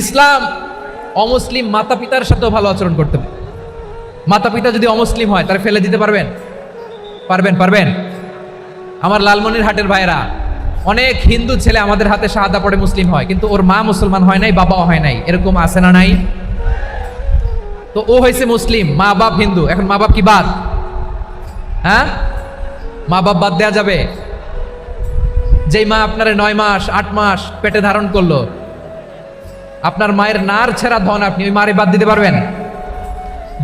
ইসলাম অমুসলিম মাতা পিতার সাথেও ভালো আচরণ করতে হবে। মাতা পিতা যদি অমুসলিম হয় তারা ফেলে দিতে পারবেন? পারবেন? আমার লালমনিরহাটের ভাইরা, অনেক হিন্দু ছেলে আমাদের হাতে শাহাদা পড়ে মুসলিম হয়, কিন্তু ওর মা মুসলমান হয় নাই, বাবাও হয় নাই। এরকম আছে না নাই? তো ও হয়েছে মুসলিম, মা বাপ হিন্দু, এখন মা বাপ কি বাদ? হ্যাঁ, মা বাপ বাদ দেয়া যাবে? যেই মা আপনার 9 মাস 8 মাস পেটে ধারণ করলো, আপনার মায়ের নার ছেঁড়া ধন, আপনি ওই মারে বাদ দিতে পারবেন?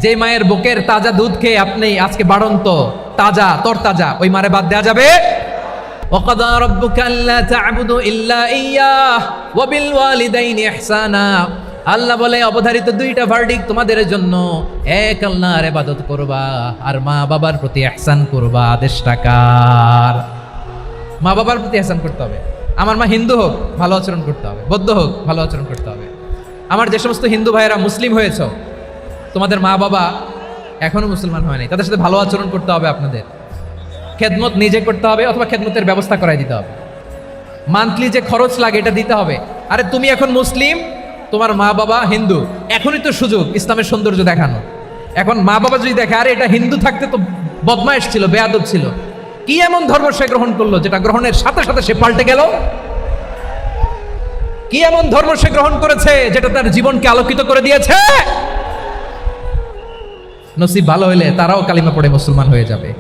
যে মায়ের বুকের তাজা দুধ খেয়ে আপনি আজকে বাড়ন্ত তাজা তরতাজা, ওই মারে বাদ দেয়া যাবে? ওয়াকাদা রাব্বুকা আল্লা তা'বুদু ইল্লা ইয়্যাহ ওয়া বিল ওয়ালিদাইনি ইহসানা। আল্লাহ বলে অবধারিত দুইটা ভার্ডিক্ট তোমাদের জন্য, এক আল্লাহর ইবাদত করবা আর মা বাবার প্রতি ইহসান করবা। আদেশটা কার? মা বাবার প্রতি ইহসান করতে হবে। আমার মা হিন্দু হোক, ভালো আচরণ করতে হবে, বৌদ্ধ হোক, ভালো আচরণ করতে হবে। আমার যে সমস্ত হিন্দু ভাইয়েরা মুসলিম হয়েছে, তোমাদের মা বাবা এখনো মুসলমান হয় নাই, তাদের সাথে ভালো আচরণ করতে হবে। আপনাদের খেদমত নিজে করতে হবে অথবা খেদমতের ব্যবস্থা করাই দিতে হবে। মান্থলি যে খরচ লাগে এটা দিতে হবে। আরে তুমি এখন মুসলিম, তোমার মা বাবা হিন্দু, এখনই তো সুযোগ ইসলামের সৌন্দর্য দেখানো। এখন মা বাবা যদি দেখে আরে এটা হিন্দু থাকতে তো বদমাইশ ছিল, বেয়াদব ছিল, কি এমন ধর্ম সে গ্রহণ করলো যেটা গ্রহণের সাথে সাথে সে পাল্টে গেল? কি এমন ধর্ম সে গ্রহণ করেছে যেটা তার জীবনকে আলোকিত করে দিয়েছে? নসিব ভালো হলে তারাও কালিমা পড়ে মুসলমান হয়ে যাবে।